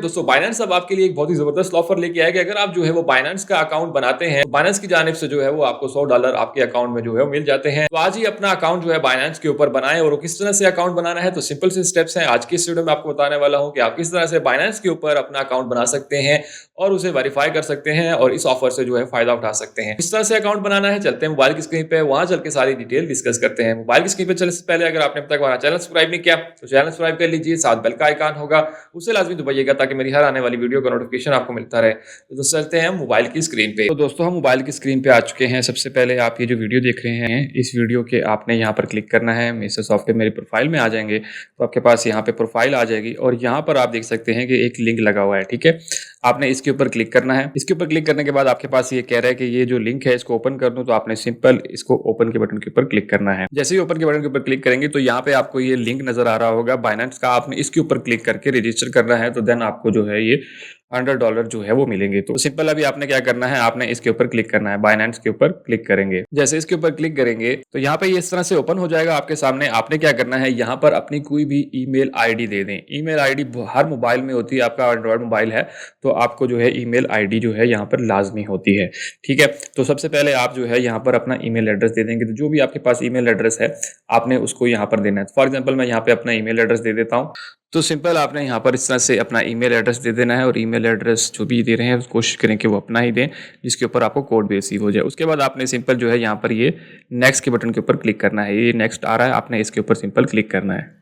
दोस्तों बाइनेंस अब आपके लिए एक बहुत ही जबरदस्त ऑफर लेके आया कि अगर आप जो है वो बाइनेंस का अकाउंट बनाते हैं, बाइनेंस की जानिब से जो है वो आपको $100 आपके अकाउंट में जो है मिल जाते हैं। तो आज ही अपना अकाउंट जो है बाइनेंस के ऊपर बनाएं। और किस तरह से अकाउंट बनाना है, तो सिंपल से स्टेप्स हैं आज की इस वीडियो में आपको बताने वाला हूं कि आप किस तरह से बाइनेंस के ऊपर अपना अकाउंट बना सकते हैं और उसे वेरीफाई कर सकते हैं और इस ऑफर से जो है फायदा उठा सकते हैं। किस तरह से अकाउंट बनाना है, चलते हैं मोबाइल की स्क्रीन पे, वहां चल के सारी डिटेल डिस्कस करते हैं। मोबाइल की स्क्रीन पे चलने से पहले अगर आपने अब तक हमारा चैनल सब्सक्राइब नहीं किया तो चैनल सब्सक्राइब कर लीजिए, साथ बेल का आइकन होगा उसे लाजमी दबाइएगा ताकि मेरी हर आने वाली वीडियो का नोटिफिकेशन आपको मिलता रहे। तो दोस्तों चलते हैं मोबाइल की स्क्रीन पे। तो दोस्तों हम मोबाइल की स्क्रीन पे आ चुके हैं। सबसे पहले आप ये जो वीडियो देख रहे हैं, इस वीडियो के आपने यहाँ पर क्लिक करना है। मेरे सॉफ्टवेयर मेरी प्रोफाइल में आ जाएंगे तो आपके पास यहाँ पे प्रोफाइल आ जाएगी और यहाँ पर आप देख सकते हैं कि एक लिंक लगा हुआ है। ठीक है, आपने इसके ऊपर क्लिक करना है। इसके ऊपर क्लिक करने के बाद आपके पास ये कह रहा है कि ये जो लिंक है इसको ओपन कर दूं, तो आपने सिंपल इसको ओपन के बटन के ऊपर क्लिक करना है। जैसे ही ओपन के बटन के ऊपर क्लिक करेंगे तो यहाँ पे आपको ये लिंक नजर आ रहा होगा बाइनेंस का, आपने इसके ऊपर क्लिक करके रजिस्टर करना है। तो देन आपको जो है ये $100 जो है वो मिलेंगे। तो सिंपल अभी आपने क्या करना है, आपने इसके ऊपर क्लिक करना है, बाइनेंस के ऊपर क्लिक करेंगे। जैसे इसके ऊपर क्लिक करेंगे तो यहाँ पे इस तरह से ओपन हो जाएगा आपके सामने। आपने क्या करना है, यहाँ पर अपनी कोई भी ईमेल आईडी दे दें। ईमेल आईडी हर मोबाइल में होती है, आपका एंड्रॉयड मोबाइल है तो आपको जो है ईमेल आईडी जो है यहाँ पर लाजमी होती है। ठीक है, तो सबसे पहले आप जो है यहाँ पर अपना ईमेल एड्रेस दे देंगे। तो जो भी आपके पास ईमेल एड्रेस है आपने उसको यहाँ पर देना है। फॉर एग्जाम्पल मैं यहाँ पे अपना ईमेल एड्रेस दे देता हूँ। तो सिंपल आपने यहाँ पर इस तरह से अपना ईमेल एड्रेस दे देना है और ईमेल एड्रेस जो भी दे रहे हैं कोशिश करें कि वो अपना ही दें जिसके ऊपर आपको कोड भी रिसीव हो जाए। उसके बाद आपने सिंपल जो है यहाँ पर ये नेक्स्ट के बटन के ऊपर क्लिक करना है। ये नेक्स्ट आ रहा है, आपने इसके ऊपर सिंपल क्लिक करना है।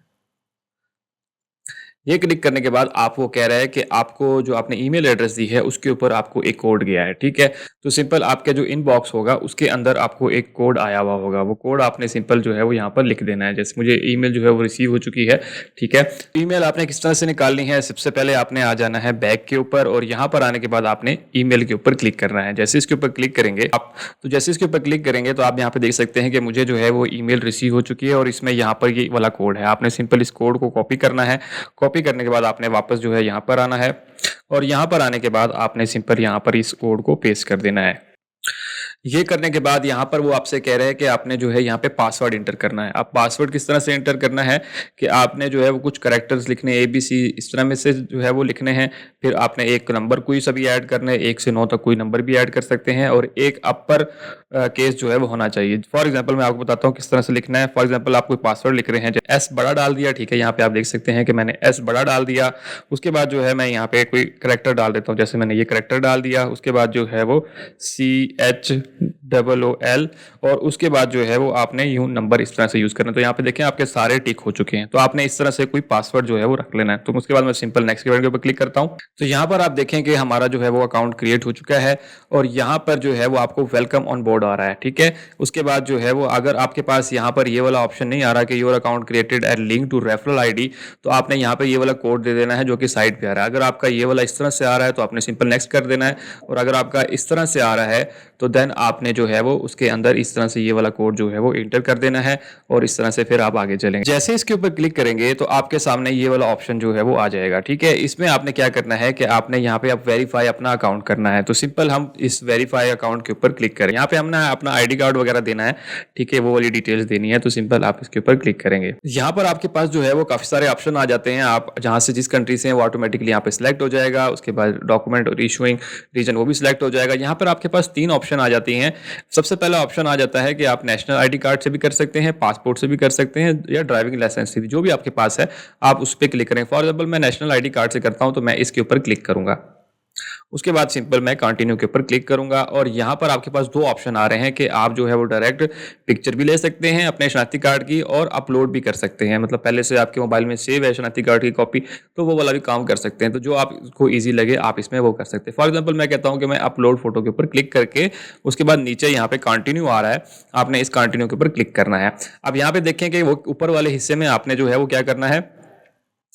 ये क्लिक करने के बाद आपको कह रहा है कि आपको जो आपने ईमेल एड्रेस दी है उसके ऊपर आपको एक कोड गया है। ठीक है, तो सिंपल आपका जो इनबॉक्स होगा उसके अंदर आपको एक कोड आया हुआ होगा। वो कोड आपने सिंपल जो है वो यहाँ पर लिख देना है। जैसे मुझे ईमेल जो है वो रिसीव हो चुकी है। ठीक है, ईमेल आपने किस तरह से निकालनी है, सबसे पहले आपने आ जाना है बैक के ऊपर और यहाँ पर आने के बाद आपने ईमेल के ऊपर क्लिक करना है। जैसे इसके ऊपर क्लिक करेंगे आप, तो जैसे इसके ऊपर क्लिक करेंगे तो आप यहाँ पे देख सकते हैं कि मुझे जो है वो ईमेल रिसीव हो चुकी है और इसमें यहाँ पर ये वाला कोड है। आपने सिंपल इस कोड को कॉपी करना है। कॉपी करने के बाद आपने वापस जो है यहाँ पर आना है और यहाँ पर आने के बाद आपने सिंपल यहाँ पर इस कोड को पेस्ट कर देना है। ये करने के बाद यहाँ पर वो आपसे कह रहे हैं कि आपने जो है यहाँ पे पासवर्ड इंटर करना है। अब पासवर्ड किस तरह से इंटर करना है कि आपने जो है वो कुछ कैरेक्टर्स लिखने, ABC इस तरह में से जो है वो लिखने हैं। फिर आपने एक नंबर कोई सा भी ऐड करना है, 1 से 9 तक कोई नंबर भी ऐड कर सकते हैं और एक अपर केस जो है वो होना चाहिए। फॉर एग्जाम्पल मैं आपको बताता हूँ किस तरह से लिखना है। फॉर एग्जाम्पल आप कोई पासवर्ड लिख रहे हैं, S बड़ा डाल दिया। ठीक है, यहाँ पे आप देख सकते हैं कि मैंने S बड़ा डाल दिया। उसके बाद जो है मैं यहाँ पे कोई करेक्टर डाल देता हूँ, जैसे मैंने ये करेक्टर डाल दिया। उसके बाद जो है वो CHOOL और उसके बाद जो है वो आपने यूं नंबर इस तरह से यूज करना है। तो यहाँ पे देखें आपके सारे टिक हो चुके हैं। तो आपने इस तरह से कोई पासवर्ड जो है वो रख लेना है। तो उसके बाद मैं सिंपल नेक्स्ट के बटन के ऊपर क्लिक करता हूँ। तो यहाँ पर आप देखें कि हमारा जो है वो अकाउंट क्रिएट हो चुका है और यहाँ पर जो है वो आपको वेलकम ऑन बोर्ड आ रहा है। ठीक है, उसके बाद जो है वो अगर आपके पास यहाँ पर ये वाला ऑप्शन नहीं आ रहा कि your account created and link to referral ID, तो आपने यहाँ पे ये वाला कोड दे देना है जो कि साइड पे आ रहा है। अगर आपका ये वाला इस तरह से आ रहा है तो आपने सिंपल नेक्स्ट कर देना है और अगर आपका इस तरह से आ रहा है तो देन आपने जो है वो उसके अंदर इस तरह से ये वाला कोड जो है वो एंटर कर देना है और इस तरह से फिर आप आगे चलेंगे। जैसे इसके ऊपर क्लिक करेंगे तो आपके सामने ये वाला ऑप्शन जो है वो आ जाएगा। ठीक है, इसमें आपने क्या करना है कि आपने यहाँ पे आप वेरीफाई अपना अकाउंट करना है। तो सिंपल हम इस वेरीफाई अकाउंट के ऊपर क्लिक करें। यहाँ पे हमने अपना ID कार्ड वगैरह देना है। ठीक है, वो वाली डिटेल्स देनी है। तो सिंपल आप इसके ऊपर क्लिक करेंगे। यहाँ पर आपके पास जो है वो काफी सारे ऑप्शन आ जाते हैं। आप जहाँ से जिस कंट्री से हैं वो ऑटोमेटिकली यहाँ पे सिलेक्ट हो जाएगा। उसके बाद डॉक्यूमेंट और इशूइंग रीजन वो भी सिलेक्ट हो जाएगा। यहाँ पर आपके पास 3 ऑप्शन आ जाती हैं। सबसे पहला ऑप्शन आ जाता है कि आप नेशनल ID कार्ड से भी कर सकते हैं, पासपोर्ट से भी कर सकते हैं या ड्राइविंग लाइसेंस से भी, जो भी आपके पास है आप उस पर क्लिक करें। फॉर एग्जाम्पल मैं नेशनल ID कार्ड से करता हूं तो मैं इसके ऊपर क्लिक करूंगा। उसके बाद सिंपल मैं कंटिन्यू के ऊपर क्लिक करूंगा और यहाँ पर आपके पास 2 ऑप्शन आ रहे हैं कि आप जो है वो डायरेक्ट पिक्चर भी ले सकते हैं अपने शनाख्ती कार्ड की और अपलोड भी कर सकते हैं। मतलब पहले से आपके मोबाइल में सेव है शनाख्ती कार्ड की कॉपी, तो वो वाला भी काम कर सकते हैं। तो जो आपको ईजी लगे आप इसमें वो कर सकते हैं। फॉर एग्जाम्पल मैं कहता हूँ कि मैं अपलोड फोटो के ऊपर क्लिक करके उसके बाद नीचे यहाँ पे कंटिन्यू आ रहा है, आपने इस कंटिन्यू के ऊपर क्लिक करना है। अब यहाँ पे देखें कि वो ऊपर वाले हिस्से में आपने जो है वो क्या करना है,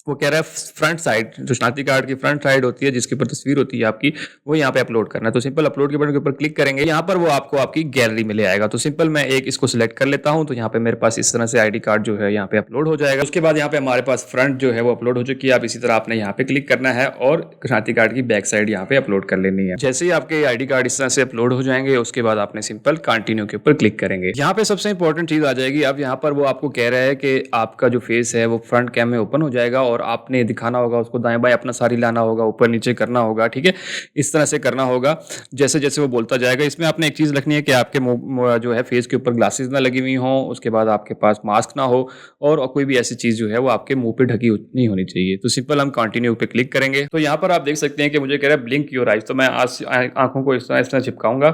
वो कह रहा है फ्रंट साइड, जो शनाख्ती कार्ड की फ्रंट साइड होती है जिसके ऊपर तस्वीर होती है आपकी, वो यहाँ पे अपलोड करना है। तो सिंपल अपलोड के बटन के ऊपर क्लिक करेंगे, यहाँ पर वो आपको आपकी गैलरी में ले आएगा। तो सिंपल मैं एक इसको सिलेक्ट कर लेता हूँ। तो यहाँ पे मेरे पास इस तरह से ID कार्ड जो है यहाँ पे अपलोड हो जाएगा। उसके बाद यहाँ पे हमारे पास फ्रंट जो है वो अपलोड हो चुकी है। आप इसी तरह आपने यहाँ पे क्लिक करना है और शनाख्ती कार्ड की बैक साइड यहाँ पे अपलोड कर लेनी है। जैसे ही आपके ID कार्ड इस तरह से अपलोड हो जाएंगे उसके बाद आपने सिंपल कंटिन्यू के ऊपर क्लिक करेंगे। यहाँ पे सबसे इंपॉर्टेंट चीज आ जाएगी। अब यहाँ पर वो आपको कह रहा है कि आपका जो फेस है वो फ्रंट कैम में ओपन हो जाएगा और और आपने दिखाना होगा उसको, दाएं बाएं अपना सारी लाना होगा, ऊपर नीचे करना होगा, ठीक है, इस तरह से करना होगा जैसे जैसे वो बोलता जाएगा। इसमें आपने एक चीज़ रखनी है कि आपके जो है फेस के ऊपर ग्लासेस ना लगी हुई हों, उसके बाद आपके पास मास्क ना हो और कोई भी ऐसी चीज़ जो है वो आपके मुंह पे ढकी नहीं होनी चाहिए। तो सिंपल हम कंटिन्यू पे क्लिक करेंगे। तो यहाँ पर आप देख सकते हैं कि मुझे कह रहा है ब्लिंक योर आइज, तो मैं आज आंखों को इस तरह चिपकाऊंगा।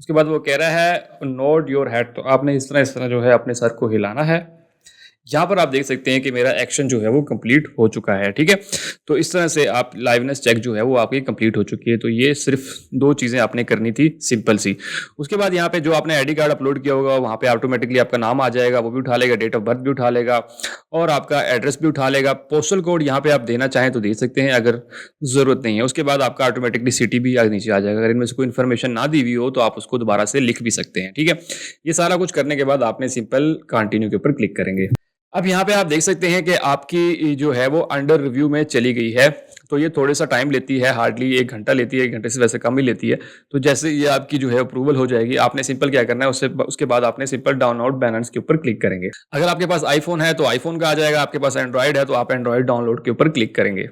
उसके बाद वो कह रहा है नोड योर हेड, तो आपने इस तरह जो है अपने सर को हिलाना है। यहाँ पर आप देख सकते हैं कि मेरा एक्शन जो है वो कंप्लीट हो चुका है, ठीक है। तो इस तरह से आप लाइवनेस चेक जो है वो आपकी कंप्लीट हो चुकी है। तो ये सिर्फ 2 चीज़ें आपने करनी थी, सिंपल सी। उसके बाद यहाँ पे जो आपने आईडी कार्ड अपलोड किया होगा वहाँ पे ऑटोमेटिकली आपका नाम आ जाएगा, वो भी उठा लेगा, डेट ऑफ बर्थ भी उठा लेगा और आपका एड्रेस भी उठा लेगा। पोस्टल कोड यहाँ पे आप देना चाहें तो दे सकते हैं, अगर ज़रूरत नहीं है। उसके बाद आपका ऑटोमेटिकली सिटी भी नीचे आ जाएगा। अगर इनमें से कोई इन्फॉर्मेशन ना दी हुई हो तो आप उसको दोबारा से लिख भी सकते हैं, ठीक है। ये सारा कुछ करने के बाद आपने सिंपल कंटिन्यू के ऊपर क्लिक करेंगे। अब यहाँ पे आप देख सकते हैं कि आपकी जो है वो अंडर रिव्यू में चली गई है। तो ये थोड़ा सा टाइम लेती है, हार्डली 1 घंटा लेती है, 1 घंटे से वैसे कम ही लेती है। तो जैसे ये आपकी जो है अप्रूवल हो जाएगी, आपने सिंपल क्या करना है, उसके बाद आपने सिंपल डाउनलोड बैलेंस के ऊपर क्लिक करेंगे। अगर आपके पास आईफोन है तो आईफोन का आ जाएगा, आपके पास एंड्रॉइड है तो आप एंड्रॉइड डाउनलोड के ऊपर क्लिक करेंगे।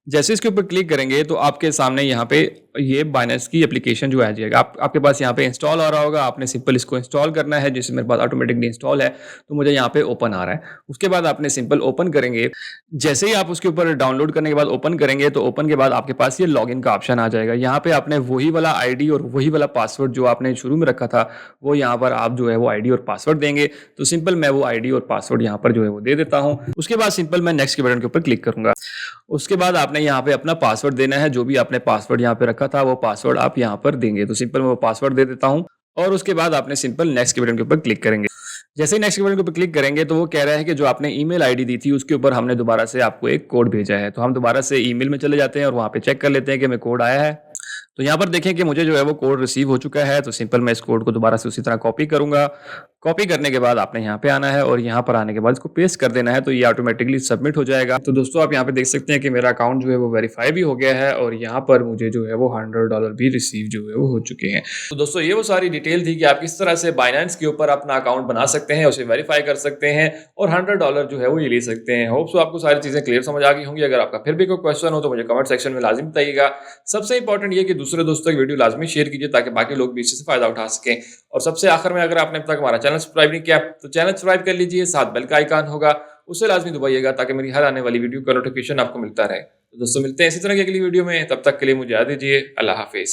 जैसे इसके ऊपर क्लिक करेंगे तो आपके सामने यहाँ पे ये बाइनेंस की एप्लीकेशन जो आ जाएगा, आपके पास यहाँ पे इंस्टॉल आ रहा होगा। आपने सिंपल इसको इंस्टॉल करना है, जैसे मेरे पास ऑटोमेटिकली इंस्टॉल है तो मुझे यहाँ पे ओपन आ रहा है। उसके बाद आपने सिंपल ओपन करेंगे। जैसे ही आप उसके ऊपर डाउनलोड करने के बाद ओपन करेंगे तो ओपन के बाद आपके पास ये लॉगिन का ऑप्शन आ जाएगा। यहाँ पे आपने वही वाला आईडी और वही वाला पासवर्ड जो आपने शुरू में रखा था वो यहाँ पर आप जो है वो आईडी और पासवर्ड देंगे। तो सिंपल मैं वो आईडी और पासवर्ड यहाँ पर जो है वो दे देता हूँ। उसके बाद सिंपल मैं नेक्स्ट के बटन के ऊपर क्लिक करूंगा। उसके बाद आपने यहाँ पे अपना पासवर्ड देना है, जो भी आपने पासवर्ड यहाँ पे रखा था वो पासवर्ड आप यहाँ पर देंगे। तो सिंपल मैं वो पासवर्ड दे देता हूँ और उसके बाद आपने सिंपल नेक्स्ट के बटन के ऊपर क्लिक करेंगे। जैसे ही नेक्स्ट के बटन के ऊपर क्लिक करेंगे तो वो कह रहा है कि जो आपने ईमेल आईडी दी थी उसके ऊपर हमने दोबारा से आपको एक कोड भेजा है। तो हम दोबारा से ईमेल में चले जाते हैं और वहाँ पे चेक कर लेते हैं कि हमें कोड आया है। तो यहाँ पर देखें कि मुझे जो है वो कोड रिसीव हो चुका है। तो सिंपल मैं इस कोड को दोबारा से उसी तरह कॉपी करूंगा। कॉपी करने के बाद आपने यहाँ पे आना है और यहाँ पर आने के बाद इसको पेस्ट कर देना है, तो ये ऑटोमेटिकली सबमिट हो जाएगा। तो दोस्तों आप यहाँ पे देख सकते हैं कि मेरा अकाउंट जो है वो वेरीफाई भी हो गया है और यहाँ पर मुझे जो है वो $100 भी रिसीव जो है वो हो चुके हैं। तो दोस्तों ये वो सारी डिटेल थी कि आप किस तरह से बाइनेंस के ऊपर अपना अकाउंट बना सकते हैं, उसे वेरीफाई कर सकते हैं और $100 जो है वो ये ले सकते हैं। होप सो आपको सारी चीजें क्लियर समझ आ गई होंगी। अगर आपका फिर भी कोई क्वेश्चन हो तो मुझे कमेंट सेक्शन में लाजिम बताइएगा। सबसे इंपॉर्टेंट ये कि दूसरे दोस्तों की वीडियो लाजमी शेयर कीजिए ताकि बाकी लोग भी इससे फायदा उठा सकें। और सबसे आखिर में अगर आपने अब तक हमारा चैनल सब्सक्राइब नहीं किया तो चैनल सब्सक्राइब कर लीजिए, साथ बेल का आइकन होगा उसे लाजमी दबाइएगा ताकि मेरी हर आने वाली वीडियो का नोटिफिकेशन आपको मिलता रहे। तो दोस्तों मिलते हैं इसी तरह की अगली वीडियो में, तब तक के लिए मुझे याद दीजिए। अल्लाह हाफिज।